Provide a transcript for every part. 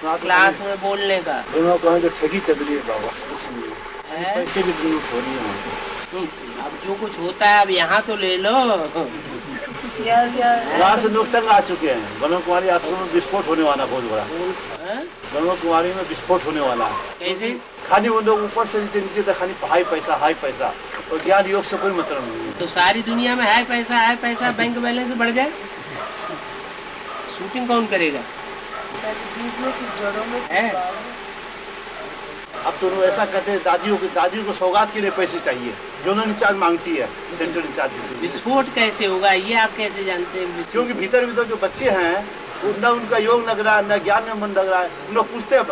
Class में बोलने का। दोनों कहें तो ठगी चल रही है बाबा, कुछ नहीं है, पैसे भी दोनों हो रही है। अब जो कुछ होता है अब यहाँ तो ले लो। वहाँ से लोग तंग आ चुके हैं। ब्रह्म कुमारी आश्रम में विस्फोट होने वाला बहुत बड़ा। ब्रह्म कुमारी में विस्फोट होने वाला है। कैसे? खाली वो लोग ऊपर से नीचे, नीचे तक खाली हाई पैसा और ज्ञान योग से कोई मतलब नहीं। तो सारी दुनिया में हाई पैसा, बैंक बैलेंस बढ़ जाए, शूटिंग कौन करेगा? अब तो लोग ऐसा कहते हैं दादियों को सौगात के लिए पैसे चाहिए, जो उन्होंने इंचार्ज मांगती है, सेंट्रल इंचार्ज। विस्फोट कैसे होगा ये आप कैसे जानते हैं? क्योंकि भीतर जो बच्चे हैं न उनका योग लग रहा है, न ज्ञान में मन लग रहा है। उन लोग पूछते हैं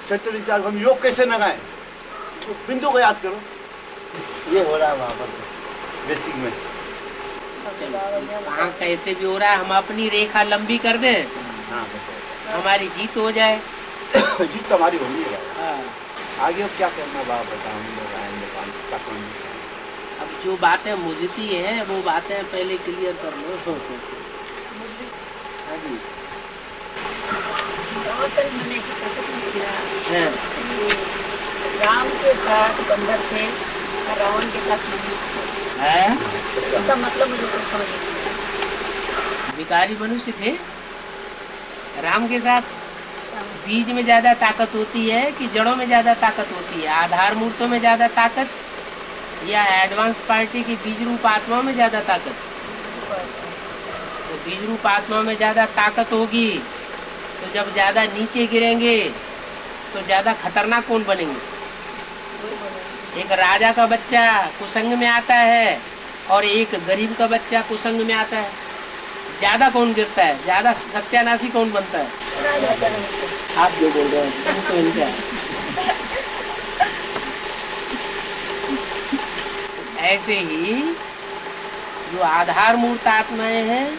सेंट्रल इंचार्ज हम योग कैसे लगाएं, तो बिंदु को याद करो। ये हो रहा है वहाँ पर बेसिक में। वहाँ कैसे भी हो रहा है, हम अपनी रेखा लंबी कर दें, हाँ हमारी जीत हो जाए। जीत तो हमारी होगी। हाँ। आगे अब क्या करना बाप बताओ, हम लोग आएंगे। अब जो बातें मुझती हैं वो बातें पहले क्लियर कर लो। हाँ जी। राम के साथ बंदर थे, रावण के साथ मनुष्य थे। इसका मतलब मुझे कुछ समझ नहीं आया। विकारी मनुष्य थे राम के साथ। बीज में ज्यादा ताकत होती है कि जड़ों में ज्यादा ताकत होती है? आधार मूर्तों में ज्यादा ताकत या एडवांस पार्टी की बीज रूप आत्मा में ज्यादा ताकत? तो बीज रूप आत्मा में ज्यादा ताकत होगी, तो जब ज्यादा नीचे गिरेंगे तो ज्यादा खतरनाक कौन बनेंगे? एक राजा का बच्चा कुसंग में आता है और एक गरीब का बच्चा कुसंग में आता है, ज्यादा कौन गिरता है? ज्यादा सत्यानाशी कौन बनता है? आप जो बोल रहे हैं तो इनका ऐसे ही जो आधार मूर्त आत्माएं हैं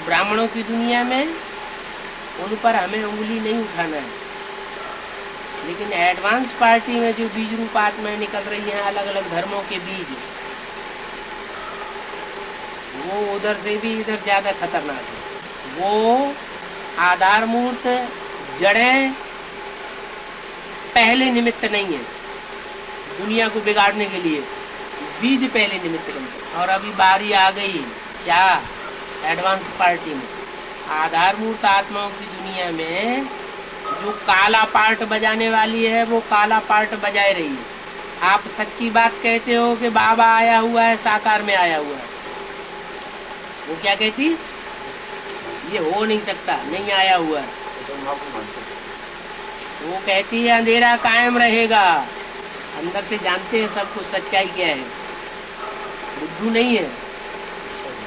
ब्राह्मणों की दुनिया में, उन पर हमें उंगली नहीं उठाना है। लेकिन एडवांस पार्टी में जो बीज रूप आत्माएं निकल रही हैं, अलग अलग धर्मों के बीज, वो उधर से भी इधर ज्यादा खतरनाक है। वो आधार मूर्त जड़ें पहले निमित्त नहीं है दुनिया को बिगाड़ने के लिए, बीज पहले निमित्त बनते। और अभी बारी आ गई क्या? एडवांस पार्टी में आधार मूर्त आत्माओं की दुनिया में जो काला पार्ट बजाने वाली है वो काला पार्ट बजाए रही है। आप सच्ची बात कहते हो कि बाबा आया हुआ है, साकार में आया हुआ है, वो क्या कहती? ये हो नहीं सकता, नहीं आया हुआ है। वो कहती है अंधेरा कायम रहेगा। अंदर से जानते हैं सब कुछ सच्चाई क्या है, बुद्धू नहीं है।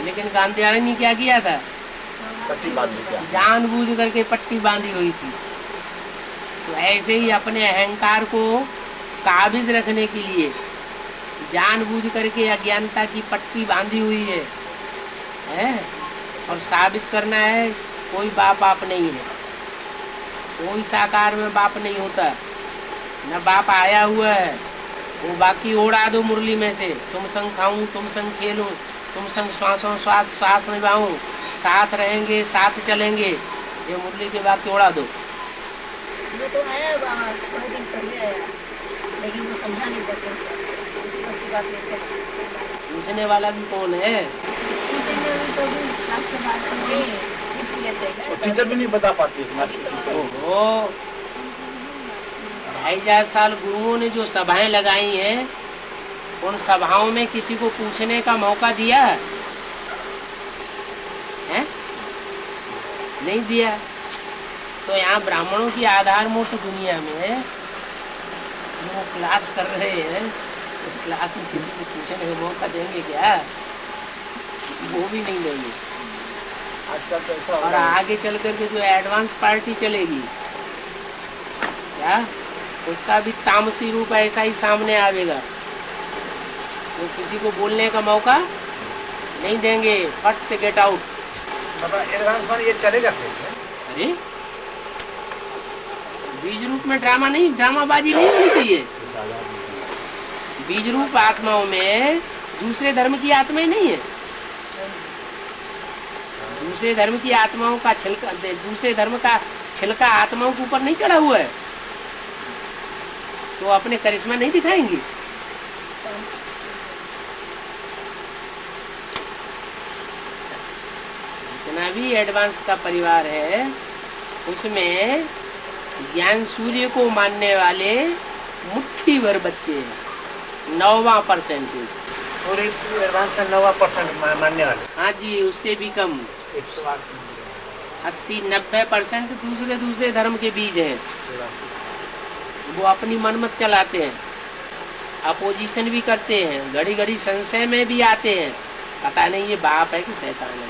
लेकिन गांधीयानी ने क्या किया था? जानबूझ करके पट्टी बांधी हुई थी। तो ऐसे ही अपने अहंकार को काबिज रखने के लिए जानबूझ करके अज्ञानता की पट्टी बांधी हुई है और साबित करना है कोई बाप नहीं है, कोई साकार में बाप नहीं होता, न बाप आया हुआ है। वो बाकी उड़ा दो मुरली में से, तुम संग खाऊं, तुम संग खेलूं, तुम संग श्वासों श्वास निभाऊं, साथ रहेंगे, साथ चलेंगे, ये मुरली के बाकी उड़ा दो। वो तो आया बाबा, कोई दिन पहले आया, लेकिन वो समझा नहीं सकते। पूछने वाला भी कौन है? टीचर भी नहीं बता पाती। 2,500 साल गुरुओं ने जो सभाएं लगाई हैं, उन सभाओं में किसी को पूछने का मौका दिया है? नहीं दिया। तो यहाँ ब्राह्मणों की आधार मूर्त दुनिया में जो क्लास कर रहे हैं, तो क्लास में किसी को पूछने का मौका देंगे क्या? वो भी नहीं देंगे। आजकल तो ऐसा और आगे चल करके जो एडवांस पार्टी चलेगी क्या, उसका भी तामसी रूप ऐसा ही सामने आवेगा। तो किसी को बोलने का मौका नहीं देंगे, फट से गेट आउट। एडवांस में ये चलेगा? अरे बीज रूप में ड्रामा नहीं, ड्रामाबाजी नहीं होनी चाहिए। बीज रूप आत्माओं में दूसरे धर्म की आत्माएं नहीं है। दूसरे धर्म की आत्माओं का छिलका, दूसरे धर्म का छिलका आत्माओं के ऊपर नहीं चढ़ा हुआ है, तो अपने करिश्मा नहीं दिखाएंगी। जितना भी एडवांस का परिवार है उसमें ज्ञान सूर्य को मानने वाले मुट्ठी भर बच्चे हैं, 9% पूरे एडवांस 9% मानने वाले। हाँ जी, उससे भी कम 80-90% दूसरे धर्म के बीज हैं। वो अपनी मनमत चलाते हैं, अपोजिशन भी करते हैं, घड़ी घड़ी संशय में भी आते हैं, पता नहीं ये बाप है कि शैतान है।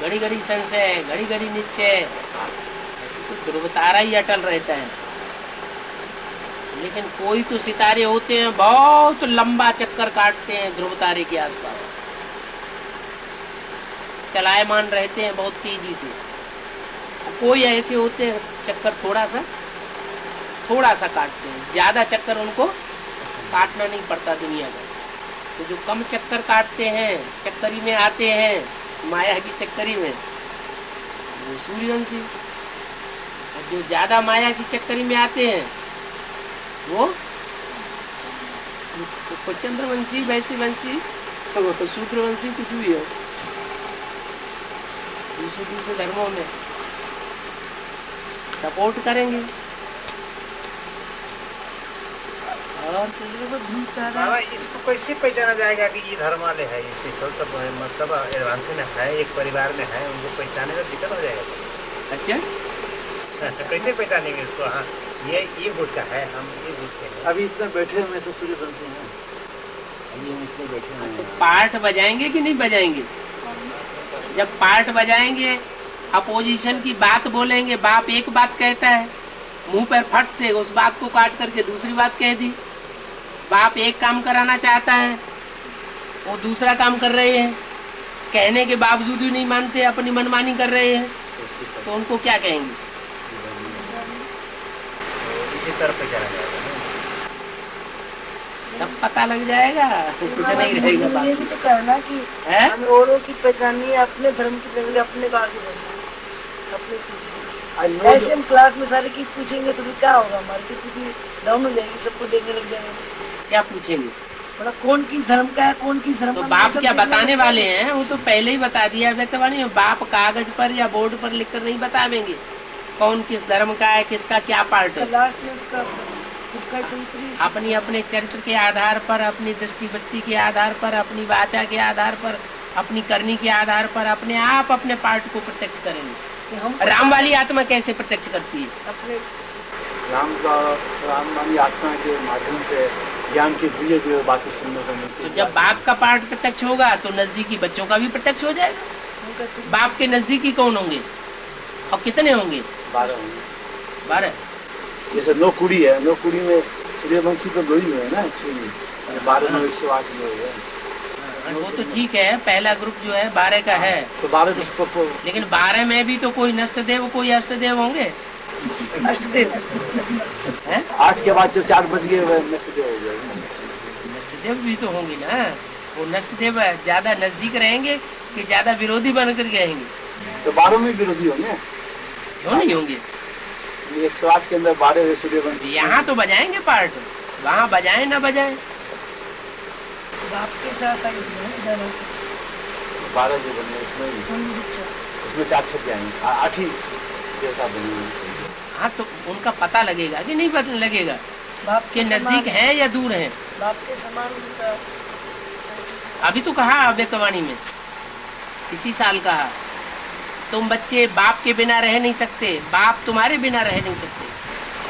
घड़ी घड़ी संशय, घड़ी घड़ी निश्चय, ऐसे तो ध्रुव तारा ही अटल रहता है। लेकिन कोई तो सितारे होते हैं बहुत लंबा चक्कर काटते हैं ध्रुव तारे के आसपास, चलायमान रहते हैं बहुत तेजी से। कोई ऐसे होते हैं चक्कर थोड़ा सा काटते हैं, ज़्यादा चक्कर उनको काटना नहीं पड़ता दुनिया में। तो जो कम चक्कर काटते हैं, चक्करी में आते हैं, माया की चक्करी में, वो सूर्यवंशी। और जो ज़्यादा माया की चक्करी में आते हैं वो चंद्रवंशी, वैश्यवंशी, शूद्रवंशी, कुछ भी हो, दूसरे धर्मों में सपोर्ट करेंगे। और बाबा इसको कैसे पहचाना जाएगा कि ये धर्म वाले है, ये सब तो मतलब एडवांस में है, एक परिवार में है, उनको पहचाने में दिक्कत हो जाएगा। अच्छा, कैसे पहचानेंगे इसको? हाँ, ये गुट का है, हम ये गुट के हैं। अभी इतने बैठे हुए सब सूर्यवंशी हैं, अभी हम इतने बैठे हुए तो हैं। पार्ट बजाएंगे कि नहीं बजाएंगे? जब पार्ट बजाएंगे, अपोजिशन की बात बोलेंगे, बाप एक बात कहता है, मुंह पर फट से उस बात को काट करके दूसरी बात कह दी। बाप एक काम कराना चाहता है, वो दूसरा काम कर रहे हैं, कहने के बावजूद भी नहीं मानते, अपनी मनमानी कर रहे हैं, तो उनको क्या कहेंगे? इसी तरह पहचाना जाएगा ना? सब पता लग जाएगा, कुछ नहीं रहेगा बात। ये भी तो कहना कि है? हमें औरों की पहचानी है, अपने धर्म की पहचानी, अपने को आगे बढ़ना है, अपनी स्थिति। ऐसे हम क्लास में सारे की पूछेंगे तो फिर क्या होगा? हमारी की स्थिति डाउन हो जाएगी, सबको देखने लग जाएंगे। क्या पूछेंगे? मतलब कौन किस धर्म का है, कौन किस धर्म तो का, बाप सब क्या देखने बताने लग वाले जाएंगे। हैं? वो तो पहले ही बता दिया व्यक्तवाणी। बाप कागज पर या बोर्ड पर लिखकर नहीं बतावेंगे कौन किस धर्म का है, किसका क्या पार्ट है। लास्ट में उसका खुद का चरित्र ही- अपनी अपने चरित्र के आधार पर, अपनी दृष्टिवृत्ति के आधार पर, अपनी वाचा के आधार पर, अपनी करनी के आधार पर अपने आप अपने पार्ट को प्रत्यक्ष करेंगे। कि हम राम वाली आत्मा कैसे प्रत्यक्ष करती है? अपने राम वाली आत्मा के माध्यम से ज्ञान की दिव्य बातें सुनने को मिलती तो है। जब बाप का पार्ट प्रत्यक्ष होगा तो नजदीकी बच्चों का भी प्रत्यक्ष हो जाएगा। उनका चरित्र- बाप के नजदीकी कौन होंगे और कितने होंगे? 12 होंगे। 12। जैसे 9 कुड़ी है, 9 कुड़ी में सूर्यवंशी तो 2 ही हुए ना एक्चुअली, 12 में 108 लोग हैं। वो तो ठीक है, पहला ग्रुप जो है 12 का है, तो 12 तो लेकिन 12 में भी तो कोई नष्टदेव, कोई अष्टदेव होंगे। अष्टदेव हैं? 8 के बाद जो 4 बज गए वह नष्टदेव हो गए। नष्टदेव भी तो होंगे ना। वो नष्टदेव ज्यादा नजदीक रहेंगे कि ज्यादा विरोधी बन कर रहेंगे? तो 12 में विरोधी होंगे, क्यों नहीं होंगे? 108 के अंदर 12 सूर्यवंशी। यहाँ तो बजाएंगे पार्ट, वहाँ बजाएं ना बजाएं। बाप के साथ आगे जाना 12 जो बने उसमें उनमें से अच्छा। उसमें 4 छप जाएंगे, 8 ही देवता बने। हाँ, तो उनका पता लगेगा कि नहीं पता लगेगा बाप कि के नजदीक समान- है या दूर है? बाप के समान उनका चरित्र- अभी तो कहा व्यक्तवाणी में, इसी साल कहा, तुम बच्चे बाप के बिना रह नहीं सकते, बाप तुम्हारे बिना रह नहीं सकते।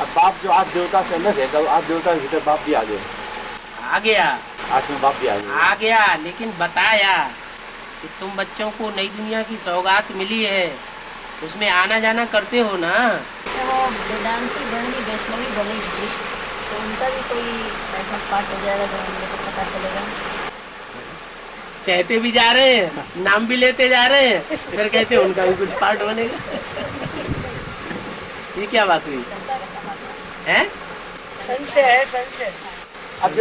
अब बाप जो 8 देवता से अलग है, तो 8 देवता के भीतर बाप भी आ गए, आ गया, 8 में बाप भी आ गए। आ गया, लेकिन बताया कि तुम बच्चों को नई दुनिया की सौगात मिली है, उसमें आना जाना करते हो ना। वो वेदांती बनी वैष्णवी बनेगी तो उनका भी कोई ऐसा पाठ हो जाएगा जो हम लोग को पता चलेगा। कहते भी जा रहे हैं, नाम भी लेते जा रहे हैं, फिर कहते हैं उनका भी कुछ पार्ट बनेगा। ये क्या बात हुई है? संशय है, संशय। अब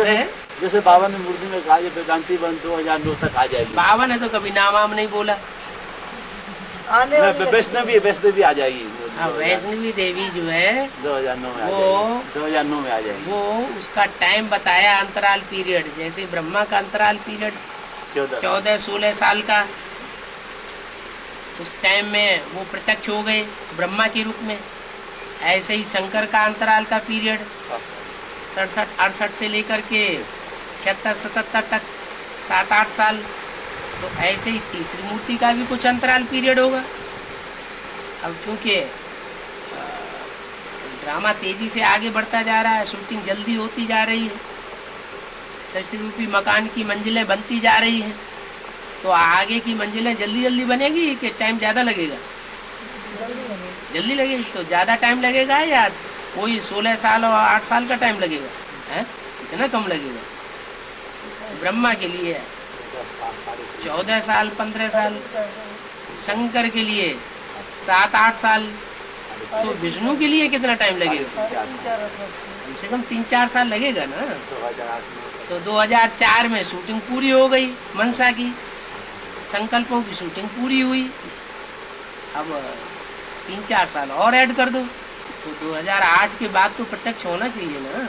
जैसे बाबा ने मूर्ति में कहा ये वेदांती बन 2009 तक आ जाएगी। 52 है तो कभी नाम वाम नहीं बोला। आने वाली वैष्णवी आ जाएगी। अब वैष्णवी देवी जो है 2009 में आ वो- जाएगी। 2009 में आ जाएगी। वो उसका टाइम बताया, अंतराल पीरियड, जैसे ब्रह्मा का अंतराल पीरियड 14-16 साल का, उस टाइम में वो प्रत्यक्ष हो गए ब्रह्मा के रूप में। ऐसे ही शंकर का अंतराल का पीरियड 67-68 से लेकर के 76-77 तक 7-8 साल। तो ऐसे ही तीसरी मूर्ति का भी कुछ अंतराल पीरियड होगा। अब चूँकि ड्रामा तेजी से आगे बढ़ता जा रहा है, शूटिंग जल्दी होती जा रही है, षष्ठी रूपी मकान की मंजिलें बनती जा रही हैं, तो आगे की मंजिलें जल्दी जल्दी बनेगी कि टाइम ज़्यादा लगेगा? जल्दी लगेगी। तो ज़्यादा टाइम लगेगा या कोई 16 साल और 8 साल का टाइम लगेगा? है इतना कम लगेगा? ब्रह्मा के लिए 14 साल 15 साल, शंकर के लिए 7-8 साल, तो विष्णु के लिए कितना टाइम लगेगा? कम से कम 3-4 साल लगेगा ना। 2008 में तो 2004 में शूटिंग पूरी हो गई, मनसा की संकल्पों की शूटिंग पूरी हुई। अब 3-4 साल और ऐड कर दो, तो 2008 के बाद तो प्रत्यक्ष होना चाहिए ना।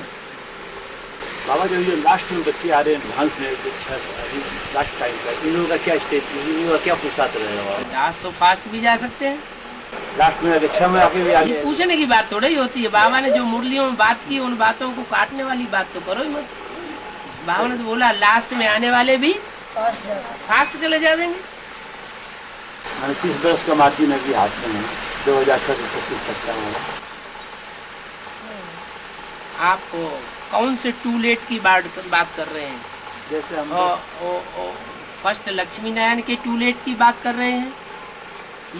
बाबा जब ये लास्ट में बच्चे आ रहे हैं डांस में, 6 लास्ट टाइम का, इन लोगों का क्या स्टेज, इन लोगों का क्या पुरुषार्थ रहेगा बाबा? आज सो फास्ट भी जा सकते हैं। लास्ट में आगे 6 में आके भी आगे ये पूछने की बात थोड़ी ही होती है। बाबा ने जो मुरलियों में बात की, उन बातों को काटने वाली बात तो करो ही मत। बाबा ने तो बोला लास्ट में आने वाले भी फास्ट चले जाएंगे। 30 वर्ष का मार्जिन अभी हाथ में है, 2006 से 36 तक का हमारा। आप कौन से टू लेट की बात कर रहे हैं? जैसे हम फर्स्ट लक्ष्मी नारायण के टू लेट की बात कर रहे हैं,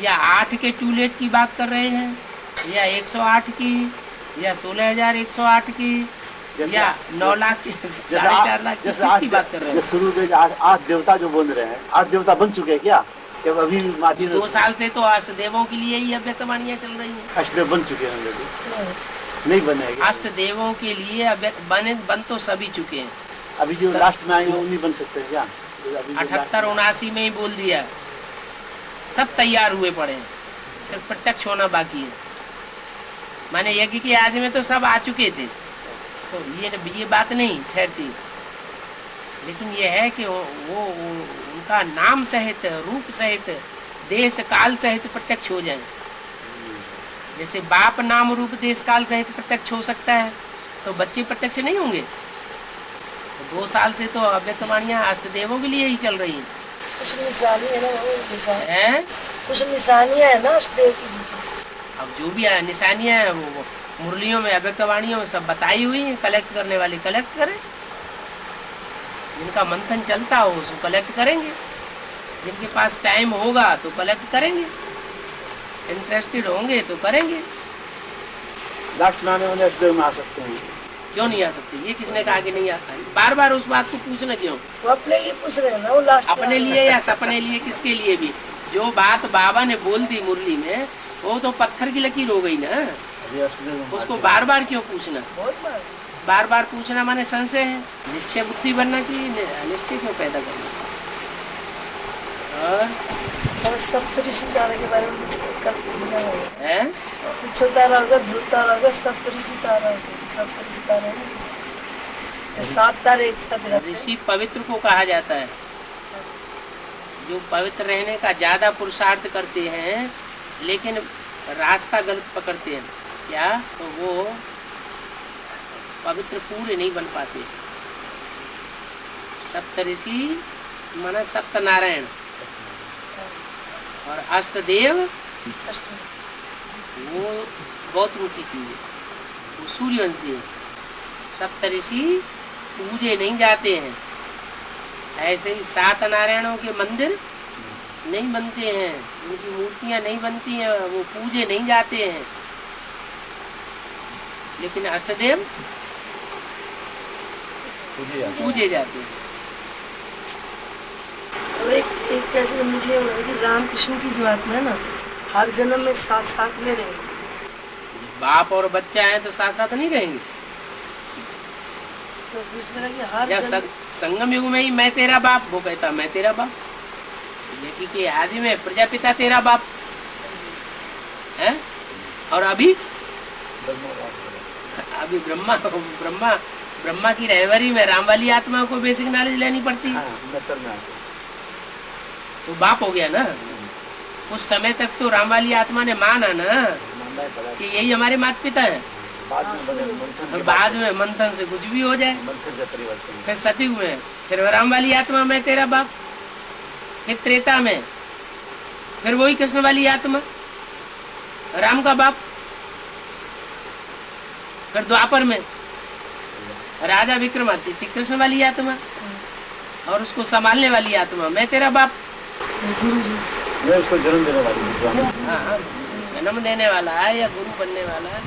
या 8 के टू लेट की बात कर रहे हैं, या 108 की, या 16,108 की, या 9 लाख की, 4.5 लाख की, किसकी बात कर रहे हैं? शुरू के 8 देवता जो बोल रहे हैं, 8 देवता बन चुके हैं क्या? जब अभी मार्जिन 2 साल से तो अष्टदेवों के लिए ही अव्यक्तवाणियाँ चल रही हैं। अष्टदेव बन चुके हैं हम लोग, नहीं बनेगा। अष्टदेवों के लिए बन तो सभी चुके हैं। अभी जो लास्ट में आएंगे वो नहीं बन सकते क्या? 78-79 में ही बोल दिया, सब तैयार हुए पड़े हैं, सिर्फ प्रत्यक्ष होना बाकी है। माने यज्ञ के आदि में तो सब आ चुके थे, तो ये बात नहीं ठहरती। लेकिन ये है कि वो उनका नाम सहित, रूप सहित, देश काल सहित प्रत्यक्ष हो जाए। जैसे बाप नाम रूप देश काल सहित प्रत्यक्ष हो सकता है, तो बच्चे प्रत्यक्ष नहीं होंगे। तो 2 साल से तो अव्यक्तवाणियाँ अष्टदेवों के लिए ही चल रही हैं। कुछ निशानी है ना, वो हैं? कुछ निशानियाँ है ना अष्टदेव की। अब जो भी निशानियाँ हैं वो मुरलियों में, अव्यक्तवाणियों में सब बताई हुई हैं। कलेक्ट करने वाले कलेक्ट करें, जिनका मंथन चलता हो उसको कलेक्ट करेंगे, जिनके पास टाइम होगा तो कलेक्ट करेंगे, इंटरेस्टेड होंगे तो करेंगे। लास्ट में आने वाले अष्टदेव में आ सकते हैं, क्यों नहीं आ सकते? ये किसने कहा कि नहीं आता? बार बार उस बात को पूछना क्यों? वो अपने लिए पूछ रहे हैं ना, वो लास्ट अपने लिए या सपने लिए, किसके लिए भी? जो बात बाबा ने बोल दी मुरली में, वो तो पत्थर की लकीर हो गई ना। उसको बार बार क्यों पूछना? बहुत बार बार पूछना माने संशय है। निश्चय बुद्धि बनना चाहिए, निश्चय क्यों पैदा करना? और सप्तऋषि तारा के बारे में कल है? पिछल तारा होगा, ध्रुव तारा होगा, सप्तऋषि तारा हो जाएगी। सप्तऋषि तारा है ना, 7 तारे एक साथ रहते हैं। ऋषि पवित्र को कहा जाता है, जो पवित्र रहने का ज्यादा पुरुषार्थ करते हैं लेकिन रास्ता गलत पकड़ते हैं। क्या? तो वो पवित्र पूरे नहीं बन पाते। सप्तऋषि माना सप्तनारायण, और अष्टदेव वो बहुत ऊंची चीज है, वो सूर्यवंशी है। सप्तऋषि पूजे नहीं जाते हैं, ऐसे ही 7 नारायणों के मंदिर नहीं बनते हैं, उनकी मूर्तियां नहीं बनती हैं, वो पूजे नहीं जाते हैं। लेकिन अष्टदेव पूजे जाते हैं। और एक कैसे मुझे लगा कि रामकृष्ण की जो आत्मा है ना, हर जन्म में साथ साथ में रहेगी। बाप और बच्चा है तो साथ साथ नहीं रहेंगे। तो उसमें कि हर जब जन्म संगम युग में ही मैं तेरा बाप, वो कहता मैं तेरा बाप। लेकिन के आदि में प्रजापिता तेरा बाप, हैं? और अभी ब्रह्मा ब्रह्मा ब्रह्मा की रहबरी में राम वाली आत्मा को बेसिक नॉलेज लेनी पड़ती है। तो बाप हो गया ना। उस समय तक तो राम वाली आत्मा ने माना ना कि यही हमारे माता पिता है। और बाद में मंथन से कुछ भी हो जाए, फिर सतयुग में फिर राम वाली आत्मा में तेरा बाप, फिर त्रेता में फिर वही कृष्ण वाली आत्मा राम का बाप, फिर द्वापर में राजा विक्रमादित्य कृष्ण वाली आत्मा और उसको संभालने वाली आत्मा मैं तेरा बाप। मैं उसको जन्म देने वाली। हाँ, जन्म देने वाला है या गुरु बनने वाला है।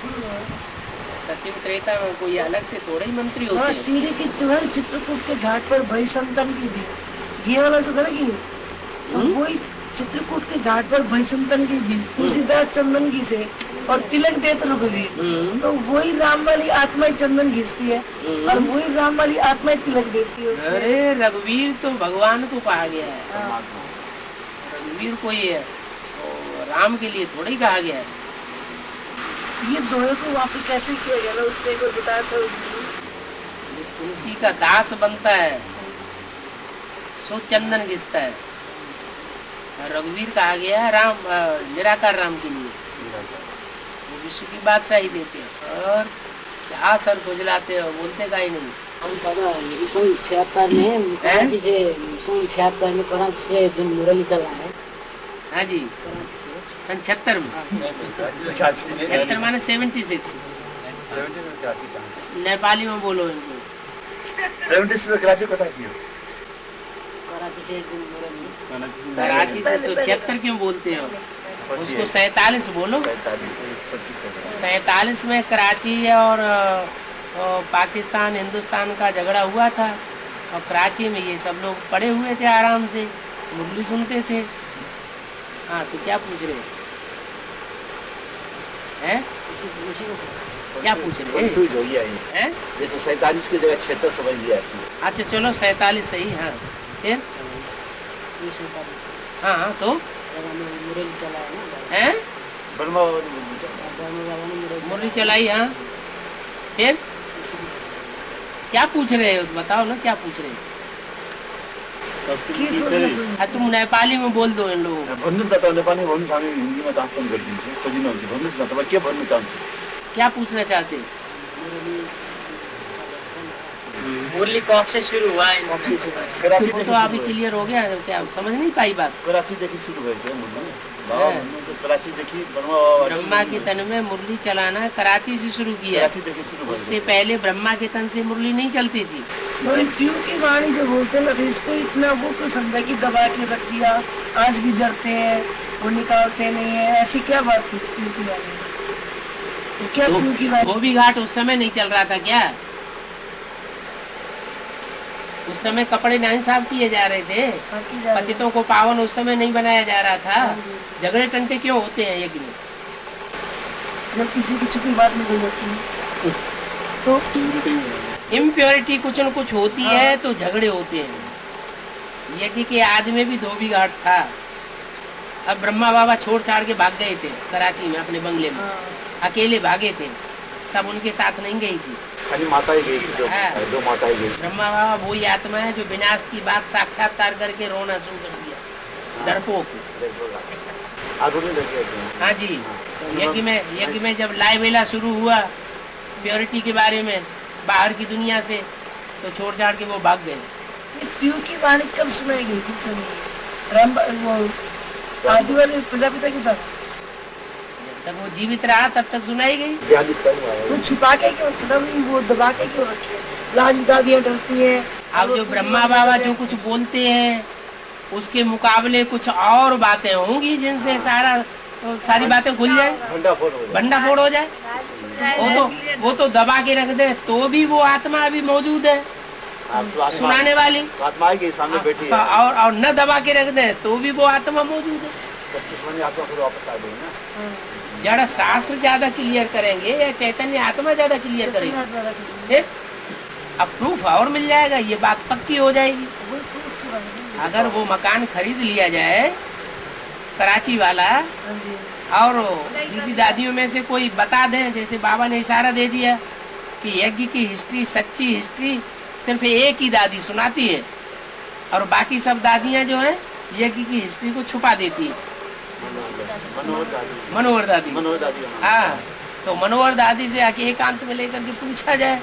सतयुग त्रेता में कोई अलग से थोड़े ही मंत्री होते हैं। सीढ़ी की तुम्हारे चित्रकूट के घाट पर भई संतन की भी ये वाला जो करेगी वही चित्रकूट के घाट पर भई संतन की भी तुलसीदास चंदन की से और तिलक देते रघुवीर, तो वही राम वाली आत्मा चंदन घिसती है और वही राम वाली आत्मा तिलक देती है उसमें। अरे रघुवीर तो भगवान को कहा गया है, रघुवीर कोई है और राम के लिए थोड़ी कहा गया है। ये दोहे को वहाँ पे कैसे किया गया ना उस पे एक बार बताया था। ये तुलसी का दास बनता है सो चंदन घिसता है। रघुवीर कहा गया है राम निराकार राम के लिए, वो विश्व की बादशाही देते हैं। और क्या सर खुजलाते हो, बोलते का ही नहीं। सन 76 में कराची से सन 76 में कराची से जो मुरली चला है। हाँ जी, कराची से सन 76 में 76 माने 76 नेपाली में बोलो इनको। 76 में कराची को था क्यों? कराची से जो मुरली कराची से तो 76 क्यों बोलते हो? उसको 47 बोलो। 47 में कराची और पाकिस्तान हिंदुस्तान का झगड़ा हुआ था और कराची में ये सब लोग पड़े हुए थे आराम से, मुरली सुनते थे। हाँ, तो क्या पूछ रहे हैं? क्या पूछ रहे हैं? जैसे 47 की जगह 76 समझ लिया। अच्छा चलो 47 सही। हाँ फिर 47 हाँ तो मुरली चला है ना हैं? बर्मा मुरली चलाई। हाँ फिर क्या पूछ रहे हो, बताओ ना क्या पूछ रहे हो? हाँ, तुम नेपाली में बोल दो इन लोगों को। भन्नुस् न त नेपाली भन्नुस्, हामी हिन्दीमा ट्रान्सलेट गरिदिन्छु, सजिलो हुन्छ। भन्नुस् न तपाईँ के भन्न चाहन्छु? क्या पूछना चाहते हो? मुरली कब से शुरू हुआ है? कराची वो तो अभी क्लियर हो गया, क्या समझ नहीं पाई बात? कराचीदेखि सुरु भएको मुरली। हाँ। कराचीदेखि ब्रह्मा के तन में मुरली चलाना कराची से शुरू किया। कराचीदेखि सुरु भएको। उससे पहले ब्रह्मा के तन से मुरली नहीं चलती थी। प्यू की वाणी जो बोलते ना, तो इसको इतना वो क्यों समझा कि दबा के रख दिया, आज भी डरते हैं वो निकालते नहीं है, ऐसी क्या बात थी इस प्यू की वाणी में? तो क्या प्यू की वाणी? धोबी घाट उस समय नहीं चल रहा था क्या? उस समय कपड़े नहीं साफ किए जा रहे थे, पतितों को पावन उस समय नहीं बनाया जा रहा था। झगड़े टंटे क्यों होते हैं यज्ञ में? जब किसी की छुपी बात निकल जाती है तो इम्प्योरिटी कुछ न कुछ होती है तो झगड़े होते हैं। यज्ञ के आदि में भी धोबी घाट था। अब ब्रह्मा बाबा छोड़ छाड़ के भाग गए थे कराची में अपने बंगले में, अकेले भागे थे, सब उनके साथ नहीं गई थी। खाली माता ही गई थी, दो माता ही गई। ब्रह्मा बाबा वही आत्मा है जो विनाश की बात साक्षात्कार करके रोना शुरू कर दिया, डरपोक। हाँ जी, यज्ञ में जब लाइवेला शुरू हुआ प्योरिटी के बारे में बाहर की दुनिया से, तो छोड़ छाड़ के वो भाग गए। प्यू की वाणी कब सुनाई गई? किस समय? राम वो आदि वाले प्रजापिता की तरफ तब वो जीवित रहा तब तक सुनाई गई। तो छुपा के क्यों, मतलब वो दबा के क्यों रखी है? लाज बिता दिया, डरती है। अब जो ब्रह्मा बाबा जो कुछ बोलते हैं उसके मुकाबले कुछ और बातें होंगी जिनसे सारी बातें खुल जाए, भंडाफोड़ हो जाए। वो तो दबा के रख दे तो भी वो आत्मा अभी मौजूद है सुनाने वाली, आत्मा के सामने बैठी है। और न दबा के रख दे तो भी वो आत्मा मौजूद है। आत्मा फिर वापस आ गई ना। जड़ शास्त्र ज्यादा क्लियर करेंगे या चैतन्य आत्मा ज्यादा क्लियर करेंगे? अब प्रूफ और मिल जाएगा, ये बात पक्की हो जाएगी। अगर वो मकान खरीद लिया जाए कराची वाला, और दीदी दादियों में से कोई बता दें, जैसे बाबा ने इशारा दे दिया कि यज्ञ की हिस्ट्री, सच्ची हिस्ट्री सिर्फ एक ही दादी सुनाती है और बाकी सब दादियाँ जो हैं यज्ञ की हिस्ट्री को छुपा देती है। मनोहर दादी। हाँ, तो मनोहर दादी से आके एकांत में लेकर के पूछा जाए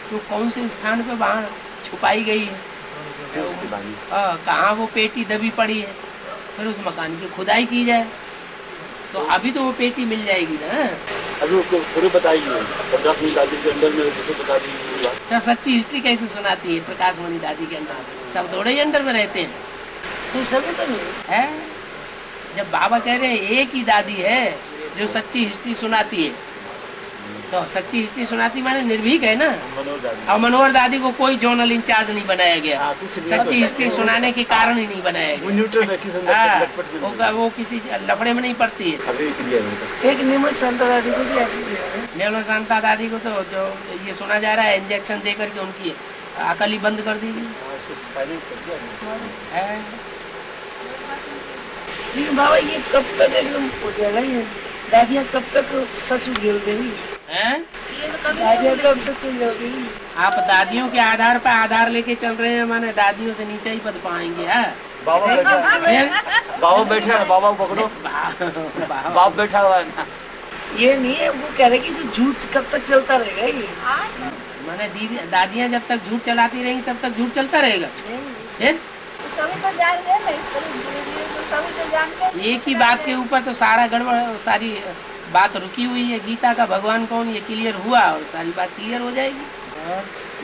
तो कौन से स्थान पे वहाँ छुपाई गई है, कहाँ वो पेटी दबी पड़ी है, फिर उस मकान की खुदाई की जाए तो अभी तो वो पेटी मिल जाएगी ना। अभी उसको पूरे बताइए, प्रकाश दादी के अंदर में जैसे बता दी सब सच्ची हिस्ट्री कैसे सुनाती है प्रकाश मणि दादी के अंदर, सब थोड़े ही अंदर में रहते हैं। नहीं सभी तो नहीं है, जब बाबा कह रहे हैं एक ही दादी है जो सच्ची हिस्ट्री सुनाती है, तो सच्ची हिस्ट्री सुनाती माने निर्भीक है ना। और मनोहर दादी को कोई जोनल इंचार्ज नहीं बनाया गया, सच्ची हिस्ट्री सुनाने के कारण ही नहीं बनाया गया। वो किसी लफड़े में नहीं पड़ती है। एक निर्मल शांता दादी को भी ऐसे किया है। निर्मल शांता दादी को तो जो ये सुना जा रहा है इंजेक्शन दे करके उनकी अकल ही बंद कर दी गई है। लेकिन बाबा ये कब तक एकदम हो जाएगा, ये दादियाँ कब तक सच उगल देंगी? दादियाँ कब सच उगल देंगी? आप दादियों के आधार पर आधार लेके चल रहे हैं, माने दादियों से नीचे ही पद पाएंगे। बाबा बैठा है, बाबा को पकड़ो, बाप बैठा हुआ है ना। ये नहीं है, वो कह रहे कि जो झूठ कब तक चलता रहेगा ये, माने दीदी दादियाँ जब तक झूठ चलाती रहेंगी तब तक झूठ चलता रहेगा। फिर एक ही बात के ऊपर तो सारा गड़बड़, सारी बात रुकी हुई है। गीता का भगवान कौन, ये क्लियर हुआ और सारी बात क्लियर हो जाएगी।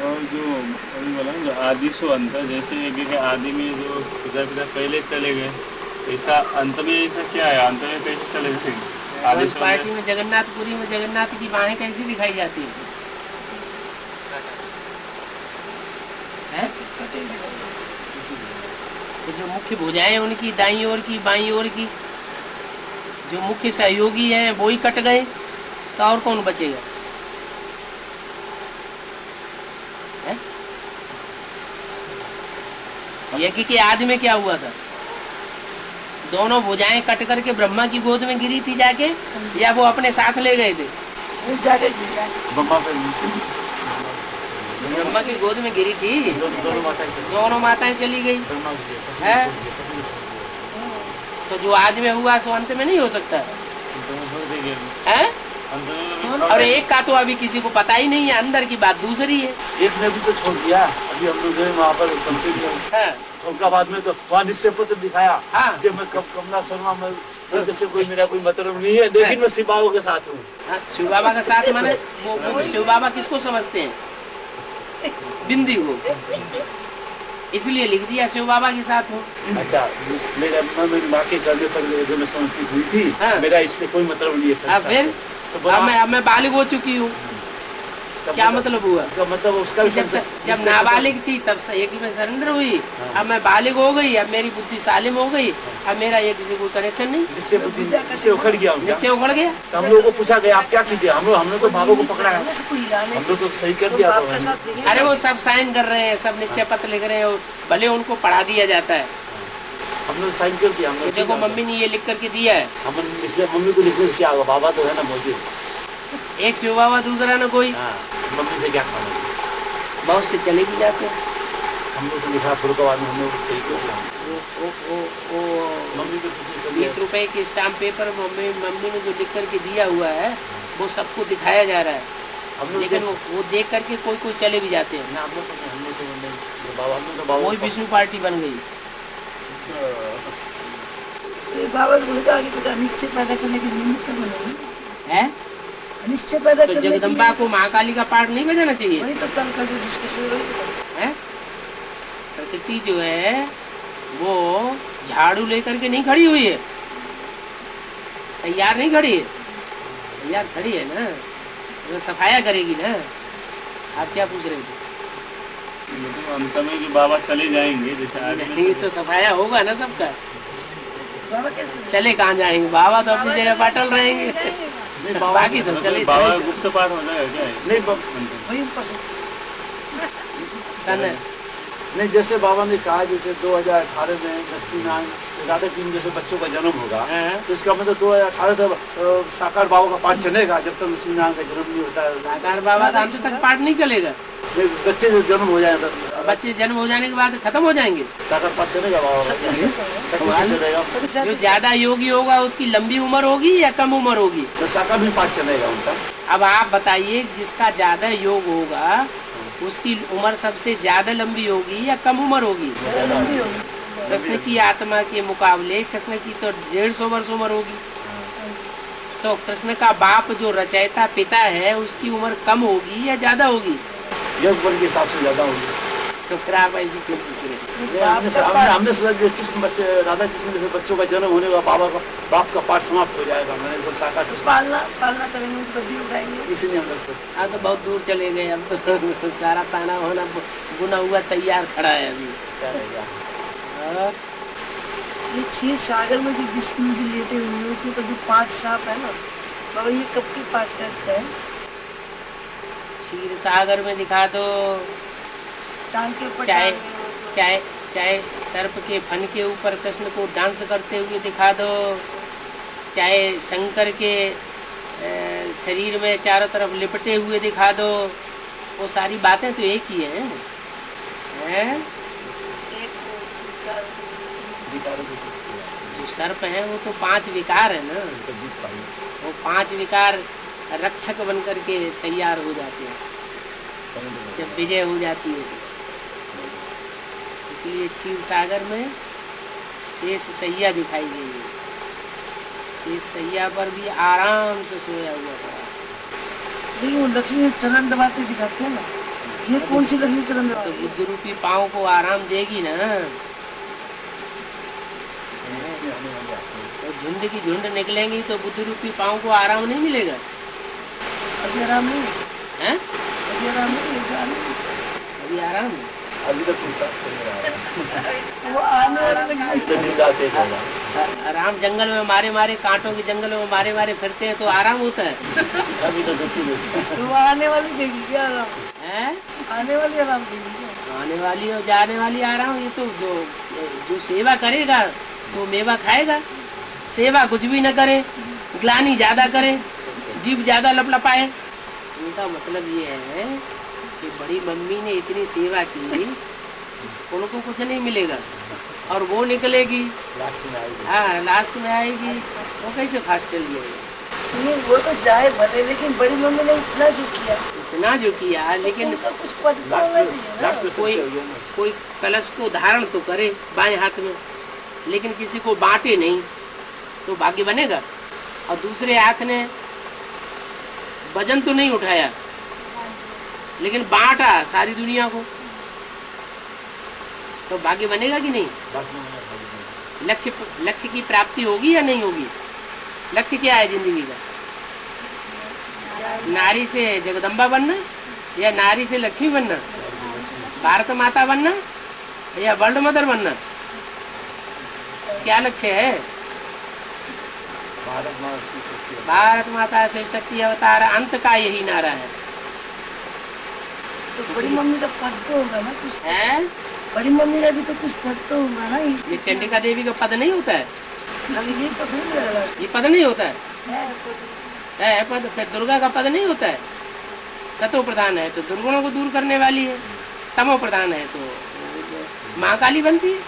और जो अभी बोला जो आदि सो अंत, जैसे यज्ञ के आदि में जो पिता पहले चले गए, ऐसा अंत में ऐसा क्या है, अंत में कैसे चले गए? इस पार्टी में जगन्नाथपुरी में जगन्नाथ की बाहें कैसी दिखाई जाती है? तो जो मुख्य भुजाएं उनकी दाईं ओर की बाईं ओर की, जो मुख्य सहयोगी हैं वो ही कट गए, तो और कौन बचेगा? यज्ञ के आदि में क्या हुआ था? दोनों भुजाएं कट करके ब्रह्मा की गोद में गिरी थी जाके, या वो अपने साथ ले गए थे? ब्रह्मा की गोद में गिरी थी, दोनों माताएं चली गई है। तो जो आज में हुआ सो अंत में नहीं हो सकता है। और एक का तो अभी किसी को पता ही नहीं है, अंदर की बात दूसरी है। एक ने भी तो छोड़ दिया, अभी हम लोग गए वहाँ पर उनका बाद में तो वहाँ निश्चय पत्र दिखाया। हाँ। जब मैं कमला शर्मा में जैसे कोई मेरा कोई मतलब नहीं है, लेकिन मैं शिव बाबा के साथ हूँ। शिव बाबा के साथ माने वो शिव बाबा किसको समझते हैं? बिंदी को, इसलिए लिख दिया शिव बाबा के साथ हूँ। अच्छा, मेरी माँ के करने पर जो मैं समर्पित हुई थी, मेरा इससे कोई मतलब नहीं है। फिर तो अब मैं बालिग हो चुकी हूँ, क्या मतलब हुआ? मतलब उसका जब नाबालिग थी तब यज्ञ में सरेंडर हुई, अब मैं बालिग हो गई, अब मेरी बुद्धि सालिम हो गई, अब मेरा यज्ञ से कोई कनेक्शन नहीं, निश्चय उखड़ गया। निश्चय उखड़ गया। तो हम लोगों को पूछा गया आप क्या कीजिए, हमने तो बाबा को पकड़ा है, हम लोग तो सही कर दिया। अरे वो सब साइन कर रहे हैं, सब निश्चय पत्र लिख रहे हैं, भले उनको पढ़ा दिया जाता है। हमने साइन कर दिया, देखो मम्मी ने ये लिख करके दिया है, मम्मी को लिखने से क्या होगा, बाबा तो है ना मौजूद, एक शिव बाबा दूसरा ना कोई। मम्मी से क्या खाना, बहुत से चले भी जाते हैं। हम लोग को लिखा फुलकाबाद में, हम लोग सही कर दिया। मम्मी को 20 रुपए की स्टाम्प पेपर मम्मी ने जो लिख करके दिया हुआ है वो सबको दिखाया जा रहा है, लेकिन वो देख करके कोई चले भी जाते हैं। वही विष्णु पार्टी बन गई। तो बाबा बोले कि निश्चय पैदा करने की निमित्त बनेगी है, निश्चय पैदा तो जगदम्बा को महाकाली का पाठ नहीं बजाना चाहिए? वही तो कल का जो डिस्कशन है। प्रकृति जो है वो झाड़ू लेकर के नहीं खड़ी हुई है, तैयार नहीं खड़ी है, तैयार खड़ी है ना, तो सफाया करेगी ना। आप क्या पूछ रहे थे? अंत में जो बाबा चले जाएंगे, जैसे तो सफाया होगा ना सबका। बाबा कैसे चले कहाँ जाएंगे, बाबा तो अपनी जगह पटल रहेंगे, बाकी सब चले। बाबा गुप्त पाठ हो जाएगा क्या? नहीं वही सन नहीं, जैसे बाबा ने कहा जैसे 2018 में लक्ष्मीनारायण राधा कृष्ण जैसे बच्चों का जन्म होगा, तो इसका मतलब 2018 तक साकार बाबा का पाठ चलेगा, जब तक लक्ष्मीनारायण का जन्म नहीं होता है। साकार बाबा का अंत तक पाठ नहीं चलेगा। बच्चे जो जन्म हो जाए, बच्चे जन्म हो जाने के बाद खत्म हो जाएंगे। साकार पाठ चलेगा बाबा का, चलेगा। जो ज्यादा योगी होगा उसकी लंबी उम्र होगी या कम उम्र होगी? तो साकार भी पाठ चलेगा उनका। अब आप बताइए, जिसका ज्यादा योग होगा उसकी उम्र सबसे ज्यादा लंबी होगी या कम उम्र होगी? कृष्ण की आत्मा के मुकाबले कृष्ण की तो 150 वर्ष उम्र होगी। तो कृष्ण का बाप जो रचयिता पिता है उसकी उम्र कम होगी या ज्यादा होगी? योग बल के हिसाब से ज्यादा होगी। तो फिर आप ऐसी क्यों पूछ रहे? हमने सोचा कि कृष्ण बच्चे राधा कृष्ण जैसे बच्चों का जन्म होने का बाप का पाठ समाप्त हो जाएगा, मैंने सब साकार से पालना करेंगे, गद्दी उठाएंगे। इसीलिए हम लोग आज तो बहुत दूर चले गए। अब तो सारा ताना होना बुना हुआ तैयार खड़ा है अभी। और ये क्षीर सागर में जो विष्णु जी लेटे हुए हैं उसमें तो जो 5 सांप है ना बाबा, ये कब के पाठ करते हैं? क्षीर सागर में दिखा दो, टांग के ऊपर चाहे टांग है। चाहे चाहे सर्प के फन के ऊपर कृष्ण को डांस करते हुए दिखा दो, चाहे शंकर के शरीर में चारों तरफ लिपटे हुए दिखा दो, वो सारी बातें तो एक ही हैं। जो सर्प है वो तो 5 विकार है ना, वो 5 विकार रक्षक बनकर के तैयार हो जाते हैं जब विजय हो जाती है। इसलिए क्षीर सागर में शेष सैया दिखाई गई है। शेष सैया पर भी आराम से सोया हुआ था। लेकिन वो लक्ष्मी चरण दबाते दिखाते हैं ना, ये कौन सी लक्ष्मी चरण तो दबाते हैं? बुद्ध रूपी पाँव को आराम देगी ना। तो झुंड की झुंड निकलेंगी तो बुद्ध रूपी पाँव को आराम नहीं मिलेगा। अभी आराम नहीं हैं? अभी आराम नहीं अभी आराम है। अभी तक चल रहा है। वो आने वाले लक्ष्मी आराम जंगल में मारे मारे, कांटों के जंगल में मारे मारे फिरते हैं तो आराम होता है। अभी तो तो वो आने वाली देगी क्या आराम? हैं? आने वाली आराम देगी क्या? आने वाली और जाने वाली आराम, ये तो जो सेवा करेगा सो मेवा खाएगा। सेवा कुछ भी न करे, ग्लानी ज्यादा करे, जीभ ज्यादा लपलपाए, उनका मतलब ये है कि बड़ी मम्मी ने इतनी सेवा की, उनको कुछ नहीं मिलेगा और वो निकलेगी, हाँ लास्ट में आएगी, वो कैसे फास्ट चल जाएगी? नहीं वो तो जाए भले, लेकिन बड़ी मम्मी ने इतना जो किया, इतना जो किया, लेकिन उनका कुछ पद तो होना चाहिए ना। कोई कलश को धारण तो करे बाएं हाथ में, लेकिन किसी को बांटे नहीं तो भाग्य बनेगा। और दूसरे हाथ ने वजन तो नहीं उठाया लेकिन बांटा सारी दुनिया को, तो भाग्य बनेगा कि नहीं? लक्ष्य की प्राप्ति होगी या नहीं होगी? लक्ष्य क्या है जिंदगी का? नारी से जगदम्बा बनना या नारी से लक्ष्मी बनना, भारत माता बनना या वर्ल्ड मदर बनना? क्या लक्ष्य है? भारत माता शिव शक्ति अवतार, अंत का यही नारा है। तो बड़ी मम्मी का पद तो होगा ना कुछ है? बड़ी मम्मी का भी तो कुछ पद तो होगा ना। ये चंडिका देवी का पद नहीं होता है? खाली ये पद नहीं रहेगा। ये पद नहीं होता है? पद। है पद। फिर दुर्गा का पद नहीं होता है? सतो प्रधान है तो दुर्गुणों को दूर करने वाली है, तमो प्रधान है तो महाकाली बनती है।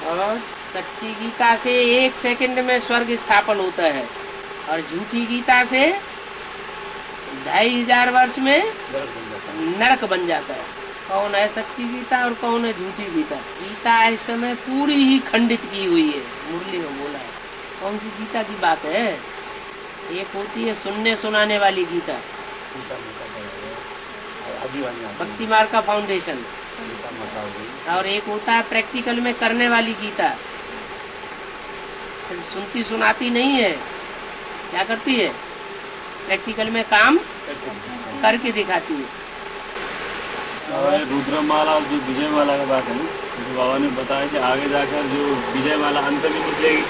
और सच्ची गीता से 1 सेकंड में स्वर्ग स्थापन होता है और झूठी गीता से 2500 वर्ष में नरक बन जाता है। कौन है सच्ची गीता और कौन है झूठी गीता? गीता इस समय पूरी ही खंडित की हुई है, मुरली में बोला है। कौन सी गीता की बात है? एक होती है सुनने सुनाने वाली गीता, भक्ति मार्ग का फाउंडेशन, और एक होता है प्रैक्टिकल में करने वाली गीता। सिर्फ सुनती सुनाती नहीं है, क्या करती है? प्रैक्टिकल में काम करके दिखाती है। और रुद्रमाला और जो विजय माला की बात है, जो बाबा ने बताया कि आगे जाकर जो विजय माला अंत में निकलेगी,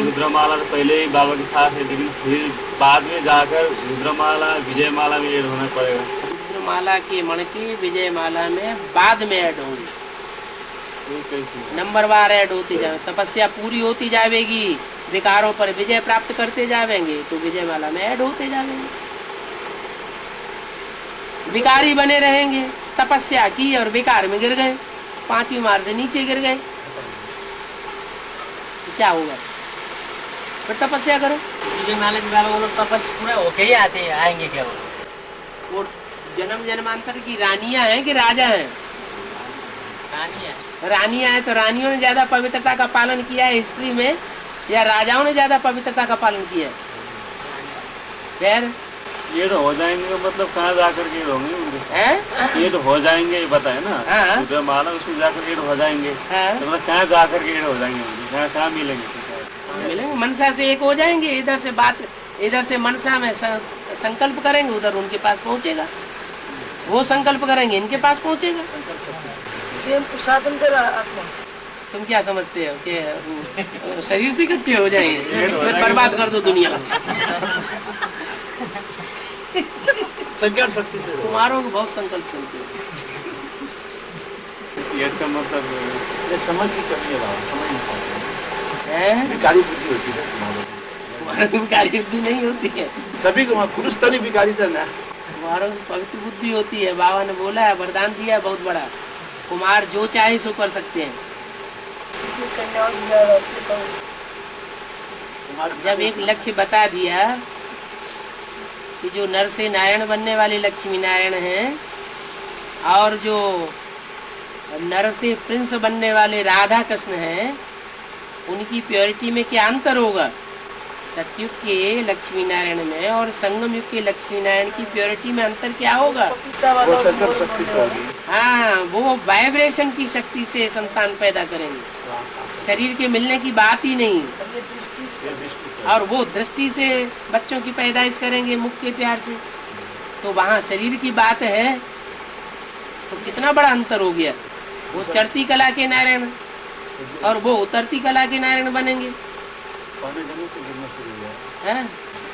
रुद्रमाला तो पहले ही बाबा के साथ है, लेकिन फिर बाद में जाकर रुद्रमाला विजय माला में ऐड होना पड़ेगा। रुद्रमाला के मणके विजय माला में बाद में ऐड होंगे। ये कैसी है? नंबर बार ऐड होती जाए, तपस्या पूरी होती जाएगी, विकारों पर विजय प्राप्त करते जाएंगे तो विजय माला में ऐड होते जाएंगे। विकारी बने रहेंगे, तपस्या की और विकार में गिर गए, 5वीं मार से नीचे गिर गए, तो क्या होगा? फिर तपस्या करो। विजय माला के बाद वो लोग तपस्या पूरा होके ही आएंगे क्या वो? जन्म जन्मांतर की रानियां हैं कि राजा हैं? रानियां हैं, तो रानियों ने ज्यादा पवित्रता का पालन किया है हिस्ट्री में, या राजाओं ने ज्यादा पवित्रता का पालन किया है? फिर ये तो हो जाएंगे का मतलब कहाँ जाकर के होंगे उनके? हैं? ये तो हो जाएंगे, ये पता है ना, हाँ। रुद्रमाला उसमें जाकर के हो जाएंगे, हाँ। तो मतलब कहाँ जाकर के हो जाएंगे उनके? कहाँ मिलेंगे? मिलेंगे, मनसा से एक हो जाएंगे, इधर से बात, इधर से मनसा में संकल्प करेंगे, उधर उनके पास पहुंचेगा, वो संकल्प करेंगे इनके पास पहुंचेगा। सेम पुरुषार्थम से आत्मा। तुम क्या समझते हो कि शरीर से इकट्ठे हो जाएंगे? फिर बर्बाद कर दो दुनिया। संज्ञान शक्ति से कुमारों को बहुत संकल्प चलते हैं। ये इसका मतलब ये समझ की कमी है बाबा, समझ नहीं पाते हैं? विकारी बुद्धि होती है तुम्हारे। कुमारों की विकारी बुद्धि नहीं होती है, सभी को पुरुष तनी विकारी था ना। कुमारों की पवित्र बुद्धि होती है। बाबा ने बोला है, वरदान दिया है बहुत बड़ा, कुमार जो चाहे सो कर सकते हैं। कन्याओं से ज्यादा होती है। जब एक लक्ष्य बता दिया कि जो नर से नारायण बनने वाले लक्ष्मी नारायण हैं, और जो नर से प्रिंस बनने वाले राधा कृष्ण हैं, उनकी प्योरिटी में क्या अंतर होगा? सतयुग के लक्ष्मी नारायण में और संगम युग के लक्ष्मी नारायण की प्योरिटी में अंतर क्या होगा? वो संकल्प शक्ति से होगी। हाँ, वो वाइब्रेशन की शक्ति से संतान पैदा करेंगे, शरीर के मिलने की बात ही नहीं। ये दृष्टि से और वो दृष्टि से बच्चों की पैदाइश करेंगे मुख के प्यार से, तो वहाँ शरीर की बात है, तो कितना बड़ा अंतर हो गया। वो चढ़ती कला के नारायण और वो उतरती कला के नारायण बनेंगे। पहले जमीन से गिरना शुरू हुआ। हैं?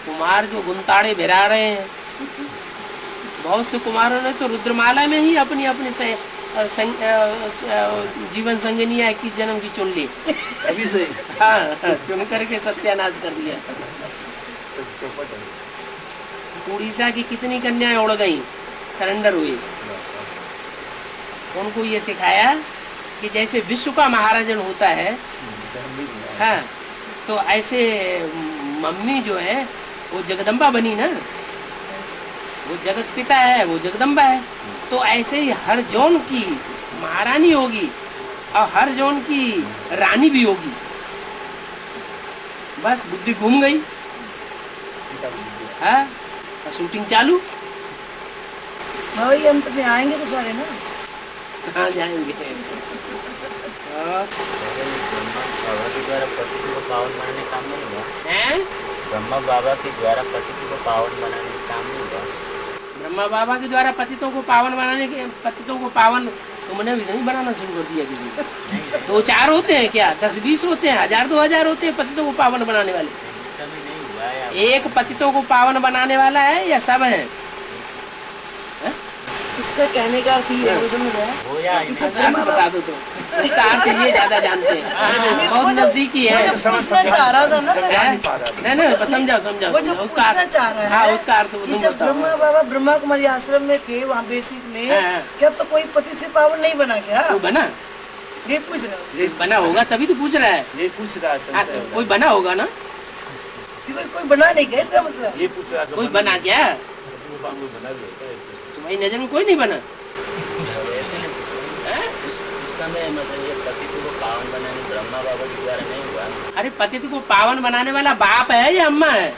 कुमार जो गुंताड़े भिरा रहे हैं, बहुत से कुमारों ने तो रुद्रमाला में ही अपनी अपनी जीवन संगिनिया 21 जन्म की चुन ली। अभी से हाँ, चुन करके सत्यानाश कर दिया। उड़ीसा की कितनी कन्याएं उड़ गई, सरेंडर हुई। उनको ये सिखाया कि जैसे विश्व का महाराजन होता है, हाँ, तो ऐसे मम्मी जो है वो जगदम्बा बनी ना, वो जगत पिता है, वो जगदम्बा है। तो ऐसे ही हर जोन की महारानी होगी और हर जोन की रानी भी होगी। बस बुद्धि घूम गई, हाँ, शूटिंग चालू। भाई अंत में आएंगे तो सारे ना, कहाँ जाएंगे? बाबा के द्वारा पतिथि को पावन बनाने काम नहीं हुआ। हैं? ब्रह्मा बाबा के द्वारा पतिथि को पावन बनाने का काम नहीं हुआ। ब्रह्मा बाबा के द्वारा पतितों को पावन बनाने के, पतितों को पावन तुमने भी नहीं बनाना शुरू कर दिया किसी? 2-4 होते हैं क्या? 10-20 होते हैं, 1000-2000 होते हैं पतितों को पावन बनाने वाले। नहीं हुआ या एक पतितों को पावन बनाने वाला है या सब है? इसका कहने का अर्थ ये है, समझ रहे हैं? हो या अर्थ बता दो तो, इसका अर्थ ये ज्यादा जानते हैं, बहुत नजदीकी है। वो जो पूछना चाह रहा था ना, नहीं नहीं, समझाओ समझाओ वो जो उसका पूछना अर्थ। चाह रहा है, हाँ, उसका अर्थ कि तुम जब बताओ। ब्रह्मा बाबा ब्रह्मा कुमारी आश्रम में थे, वहाँ बेसिक में हाँ। क्या तो कोई पति से पावन नहीं बना क्या? वो बना, ये पूछ रहे हो बना होगा तभी तो पूछ रहा है। ये पूछ रहा है हाँ, संशय कोई बना होगा ना, कि कोई बना नहीं क्या? इसका मतलब ये पूछ रहा है कोई बना क्या? बना भी है क्या? तुम्हारी नजर में कोई नहीं बना। ऐसे नहीं पूछा। उस समय मतलब ये पतिथि को पावन बनाने ब्रह्मा बाबा के द्वारा नहीं हुआ। अरे पतित को पावन बनाने वाला बाप है या अम्मा है?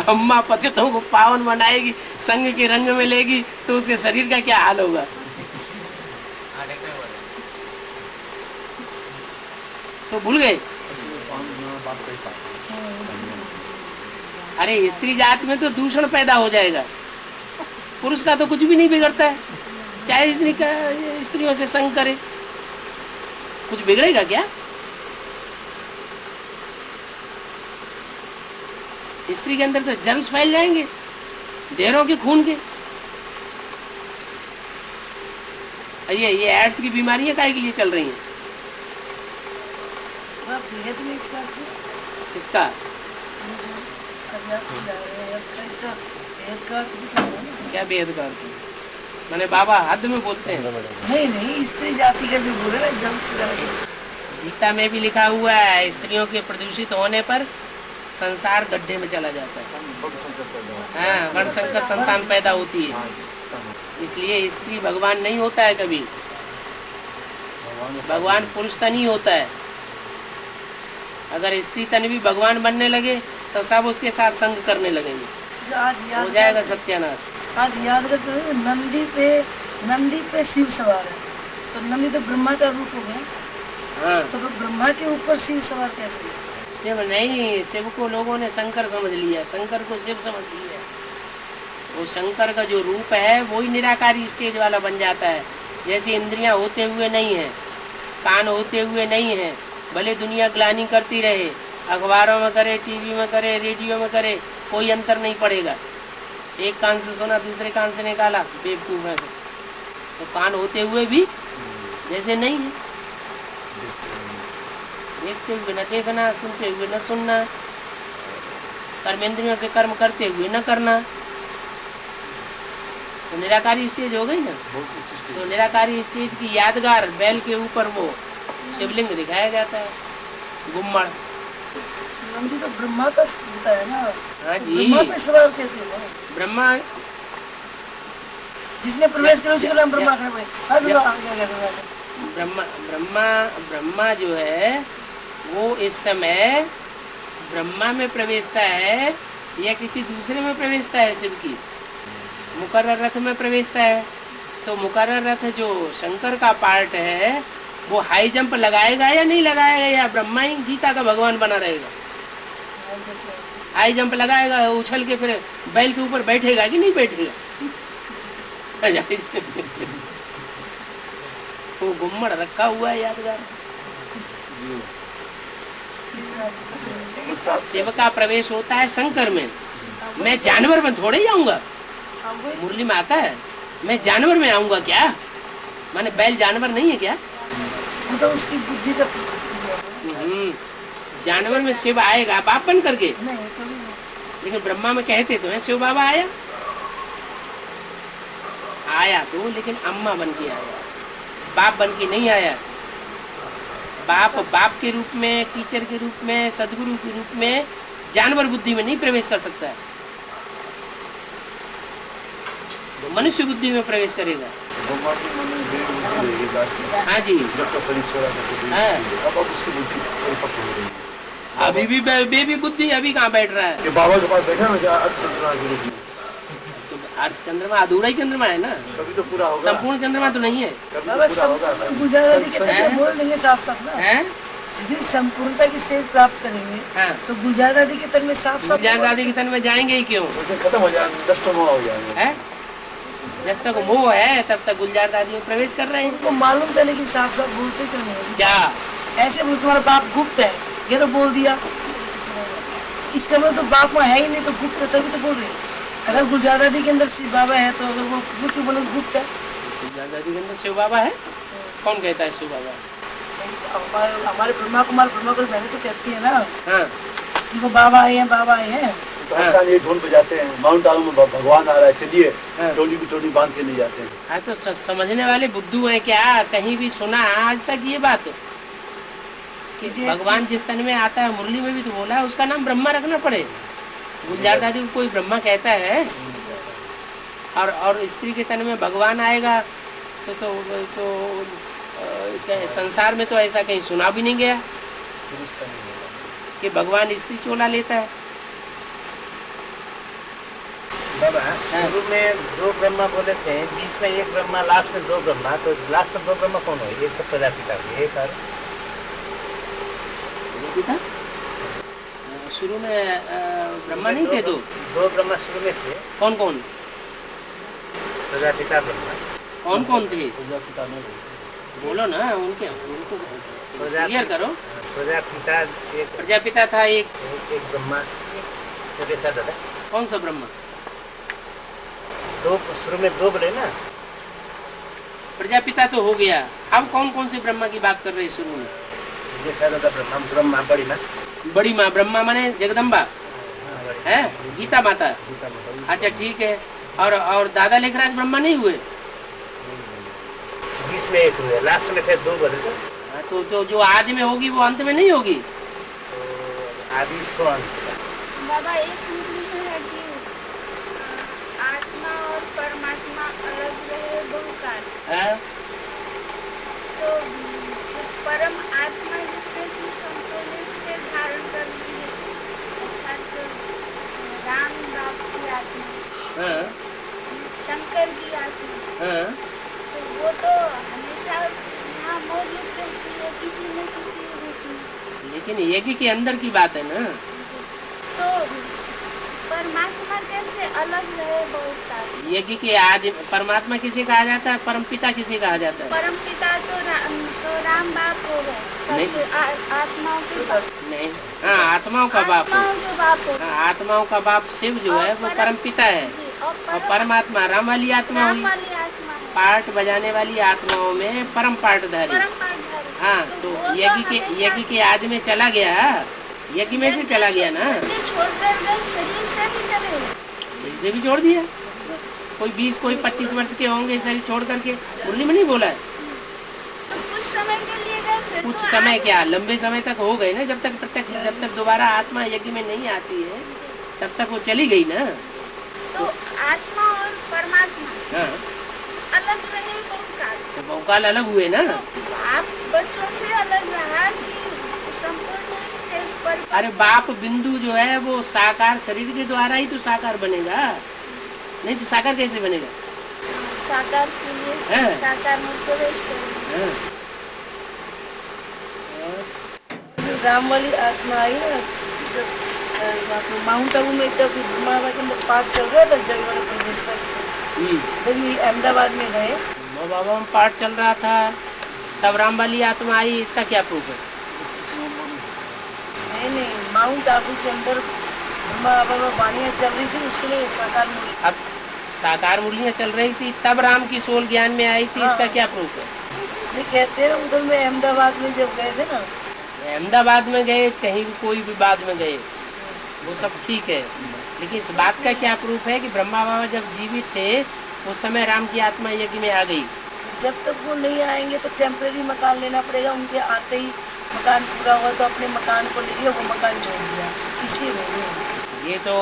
अम्मा पतितों को पावन बनाएगी, संग के रंग में लेगी, तो उसके शरीर का क्या हाल होगा? तो भूल गए? अरे स्त्री जात में तो दूषण पैदा हो जाएगा, पुरुष का तो कुछ भी नहीं बिगड़ता है, चाहे स्त्रियों से संग करे, कुछ बिगड़ेगा क्या? स्त्री के अंदर तो जर्म्स फैल जाएंगे, ढेरों के खून के। ये एड्स की बीमारियां काहे के लिए चल रही हैं? बेहद में इसका अर्थ है, इसका ये जो अभ्यास किया है इसका बेहद का अर्थ भी तो है ना। क्या बेहद का अर्थ है? मैंने बाबा हद में बोलते हैं। नहीं स्त्री जाति का जो बोले ना जम्स वगैरह, गीता में भी लिखा हुआ है स्त्रियों के प्रदूषित होने पर संसार गड्ढे में चला जाता है। हाँ, वर्णशंकर संतान पैदा होती है। इसलिए स्त्री भगवान नहीं होता है कभी। भगवान पुरुष तन ही होता है। अगर स्त्री तन भी भगवान बनने लगे तो सब उसके साथ संग करने लगेंगे, जो आज हो याद जाएगा सत्यानाश। आज याद करते हैं नंदी पे शिव सवार है, तो नंदी तो ब्रह्मा का रूप हो गया, हाँ, तो फिर ब्रह्मा के ऊपर शिव सवार कैसे हुआ? शिव नहीं, शिव को लोगों ने शंकर समझ लिया, शंकर को शिव समझ लिया। वो शंकर का जो रूप है वही निराकारी स्टेज वाला बन जाता है। जैसे इंद्रियां होते हुए नहीं है, कान होते हुए नहीं है, भले दुनिया ग्लानि करती रहे, अखबारों में करे, टीवी में करे, रेडियो में करे, कोई अंतर नहीं पड़ेगा। एक कान से सुना दूसरे कान से निकाला, बेवकूफ है। तो कान होते हुए भी जैसे नहीं है, देखते हुए न देखना, सुनते हुए न सुनना, कर्मेंद्रियों से कर्म करते हुए न करना, तो निराकारी स्टेज हो गई ना। तो निराकारी स्टेज की यादगार बैल के ऊपर वो शिवलिंग दिखाया जाता है, गुम्मड़। नंदी तो ब्रह्मा का होता है ना। हाँ तो जी, ब्रह्मा पे सवार कैसे हुआ? ब्रह्मा जिसने प्रवेश किया उसी का नाम ब्रह्मा खड़े हुए। हाँ, सुनो, आगे कहते हैं। ब्रह्मा जो है वो इस समय ब्रह्मा में प्रवेशता है या किसी दूसरे में प्रवेशता है? शिव की मुकर्रर रथ में प्रवेशता है। तो मुकर्रर रथ जो शंकर का पार्ट है वो हाई जंप लगाएगा या नहीं लगाएगा, या ब्रह्मा ही गीता का भगवान बना रहेगा? हाई जंप लगाएगा, उछल के फिर बैल के ऊपर बैठेगा कि नहीं बैठेगा? वो गुम्मड़ रखा हुआ है यादगार। शिव का प्रवेश होता है शंकर में। मैं जानवर में थोड़े ही आऊंगा, मुरली में आता है, मैं जानवर में आऊंगा क्या? माने बैल जानवर नहीं है क्या? वो तो उसकी बुद्धि का जानवर में शिव आएगा बाप बन करके, नहीं, कभी नहीं। लेकिन ब्रह्मा में कहते तो है शिव बाबा आया तो, लेकिन अम्मा बन के आया, बाप बन के नहीं आया। बाप के रूप में, टीचर के रूप में, सदगुरु के रूप में जानवर बुद्धि में नहीं प्रवेश कर सकता है, मनुष्य बुद्धि में प्रवेश करेगा। हाँ जी, जब तक शरीर छोड़ा अब उसकी बुद्धि परिपक्व हो रही है। अभी भी बेबी बुद्धि अभी कहाँ बैठ रहा है? ये बाबा के पास बैठा ना अर्थ चंद्रमा के रूप में, तो अर्थ चंद्रमा अधूरा ही चंद्रमा है ना, कभी तो पूरा होगा, संपूर्ण चंद्रमा तो नहीं है। कभी बाबा तो पूरा होगा। सब गुजराती के तरह बोल देंगे साफ साफ ना। हैं? जिस दिन संपूर्णता की स्टेज प्राप्त करेंगे हाँ, तो गुलजार दादी के तन में साफ साफ गुलजार दादी के तन में जाएंगे ही क्यों? उस दिन खत्म हो जाएंगे, नष्ट हो जाएंगे। है? जब तक मोह है तब तक गुलजार दादी में प्रवेश कर रहे हैं। उनको मालूम था, लेकिन साफ साफ बोलते क्यों नहीं? क्या ऐसे बोल तुम्हारा बाप गुप्त है, ये तो बोल दिया, इसका मतलब तो बाप में है ही नहीं, तो गुप्त है तभी तो बोल रहे हैं। अगर गुलजार दादी के अंदर शिव बाबा है तो अगर वो गुप्त बोले गुप्त है। गुलजार दादी के अंदर शिव बाबा है? कौन कहता है शिव बाबा? हमारे ब्रह्मा कुमार मैंने तो कहती है ना हाँ, कि वो बाबा आए हैं, बाबा आए हैं। तो हर साल ये ढोल बजाते हैं, माउंट आबू में भगवान आ रहा है, चलिए हाँ। टोली की टोली बांध के नहीं जाते हैं। हाँ, तो समझने वाले बुद्धू हैं क्या? कहीं भी सुना आज तक ये बात कि भगवान जिस तन में आता है, मुरली में भी तो बोला है उसका नाम ब्रह्मा रखना पड़े। गुलजार दादी को कोई ब्रह्मा कहता है? और स्त्री के तन में भगवान आएगा तो संसार में तो ऐसा कहीं सुना भी नहीं गया कि भगवान स्त्री चोला लेता है। बाबा शुरू में 2 ब्रह्मा बोले थे, बीच में 1 ब्रह्मा, लास्ट में 2 ब्रह्मा, तो लास्ट में 2 ब्रह्मा कौन है? एक तो प्रजापिता हुए, एक और था? शुरू में ब्रह्मा नहीं थे? 2 ब्रह्मा शुरू में थे। कौन कौन? प्रजापिता ब्रह्मा। कौन कौन थे? बोलो ना, उनको क्लियर करो। प्रजापिता एक, प्रजापिता था एक ब्रह्मा, तो देखा दादा कौन सा ब्रह्मा? 2 शुरू में 2 बोले ना, प्रजापिता तो हो गया, अब कौन कौन से ब्रह्मा की बात कर रहे हैं शुरू में? ये कह रहा था ब्रह्मा बड़ी ना, बड़ी माँ, ब्रह्मा माने जगदम्बा है, गीता माता। गीता माता। अच्छा ठीक है, और दादा लेखराज ब्रह्मा नहीं हुए? 20 में एक हुए, लास्ट में फिर 2 बने थे। हाँ, तो जो आदि में होगी वो अंत में नहीं होगी? तो आदि इसको अंत का। बाबा एक मुरली में है कि आत्मा और परमात्मा अलग रहे बहुकाल। हाँ? तो जो परम आत्मा जिसने की संपूर्ण से धारण कर ली है, अर्थात राम बाप की आत्मा, हाँ? शंकर की आत्मा, हाँ? तो वो तो हमेशा यहाँ मौजूद रहती है किसी न किसी रूप में। लेकिन यज्ञ के अंदर की बात है ना। तो परमात्मा कैसे अलग रहे बहुत काल? यज्ञ के आज परमात्मा किसे कहा जाता है, परमपिता किसे कहा जाता है? परम पिता तो राम बाप हो गए, नहीं। सबके आत्माओं के बाप। नहीं, हाँ आत्माओं का बाप। आत्माओं के बाप हो गए। हाँ, आत्माओं का बाप शिव जो है वो परमपिता है, जी, और परमात्मा राम वाली आत्मा राम हुई, वाली आत्मा है, पार्ट बजाने वाली आत्माओं में परम पार्टधारी। परम पाठधारी। हाँ, तो वो यज्ञ के आदि में चला गया, यज्ञ में से चला गया ना, ये छोड़कर गए, शरीर से भी चले गए। शरीर से भी छोड़ दिया। कोई 20 कोई 25 वर्ष के होंगे शरीर छोड़ करके, मुरली में नहीं बोला है। तो कुछ समय के लिए गए, फिर कुछ तो समय क्या, लंबे समय तक हो गए ना, जब तक दोबारा आत्मा यज्ञ में नहीं आती है तब तक वो चली गई ना। तो आत्मा और परमात्मा हाँ, अलग रहे बहुत काल। तो बहुकाल अलग हुए ना। बाप बच्चों से अलग रहा कि संपूर्ण स्टेज पर? अरे बाप बिंदु जो है वो साकार शरीर के द्वारा ही तो साकार बनेगा, नहीं तो साकार कैसे बनेगा? साकार के लिए हाँ। साकार में प्रवेश करें। हाँ। जो राम वाली आत्मा आई ना, जब माउंट आबू में जब ब्रह्मा बाबा के अंदर पाठ चल रहा था जग वाले प्रदेश का, जब ये अहमदाबाद में गए, माँ बाबा में पाठ चल रहा था तब राम वाली आत्मा आई, इसका क्या प्रूफ है? नहीं माउंट आबू के अंदर ब्रह्मा बाबा में वाणियाँ चल रही थी, इसलिए साकार मूर्ति। अब साकार मुरलियाँ चल रही थी तब राम की सोल ज्ञान में आई थी, इसका क्या प्रूफ है? नहीं कहते हैं उधर में अहमदाबाद में जब गए थे ना, अहमदाबाद में गए, कहीं भी कोई भी बाद में गए, वो सब ठीक है, लेकिन इस बात का क्या प्रूफ है कि ब्रह्मा बाबा जब जीवित थे उस समय राम की आत्मा यज्ञ में आ गई? जब तक वो नहीं आएंगे तो टेम्परेरी मकान लेना पड़ेगा, उनके आते ही मकान पूरा हुआ तो अपने मकान को ले लिया, वो मकान छोड़ दिया, इसलिए बोल रहे हैं। ये तो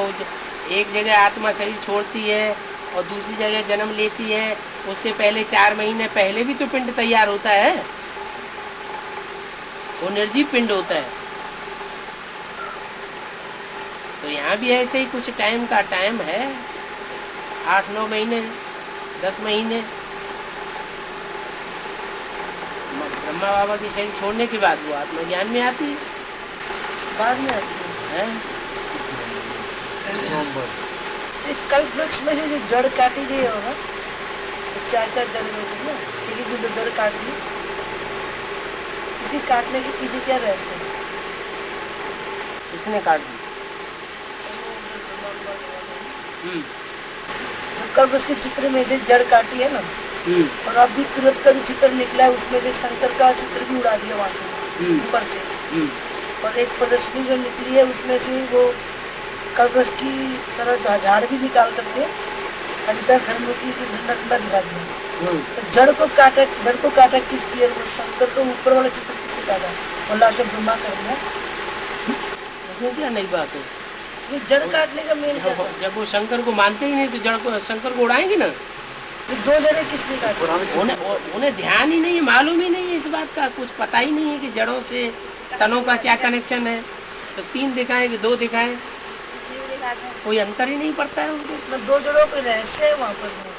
एक जगह आत्मा शरीर छोड़ती है और दूसरी जगह जन्म लेती है, उससे पहले 4 महीने पहले भी तो पिंड तैयार होता है, वो निर्जीव पिंड होता है। तो यहाँ भी ऐसे ही कुछ टाइम का टाइम है, 8-9 महीने 10 महीने। ब्रह्मा बाबा की शरीर छोड़ने के बाद वो आत्मा ज्ञान में आती है। बाद में आती है। एक कल्प वृक्ष में से जो जड़ काटी गई होगा, तो 4 जड़ में से ना, लेकिन जो जड़ काट दी, इसके काटने के पीछे क्या रहस्य है? उसने काट दी। जो कल्प वृक्ष के चित्र में से जड़ काटी है ना, और अभी तुरंत का जो चित्र निकला है उसमें से शंकर का चित्र भी उड़ा दिया वहाँ से ऊपर से, और एक प्रदर्शनी जो निकली है उसमें से वो कल्पवृक्ष की सारा झाड़ भी निकाल करके हरिदास धर्ममूर्ति की ठंडा ठंडा दिखा दिया। तो जड़ को काटा किस लिए? वो शंकर को ऊपर वाला चित्र किसने काटा? और लास्ट में ब्रह्मा कर दिया। उसमें क्या नई बात है? ये जड़ काटने का मेन क्या था? जब वो शंकर को मानते ही नहीं तो जड़ को शंकर को उड़ाएंगे ना। ये 2 जड़ें किसने काटी? उन्हें ध्यान ही नहीं है, मालूम ही नहीं है इस बात का, कुछ पता ही नहीं है कि जड़ों से तनों का क्या कनेक्शन है। तो 3 दिखाएं कि 2 दिखाएं, कोई अंतर ही नहीं पड़ता है उनको। 2 जड़ों का रहस्य है वहाँ पर।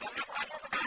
अब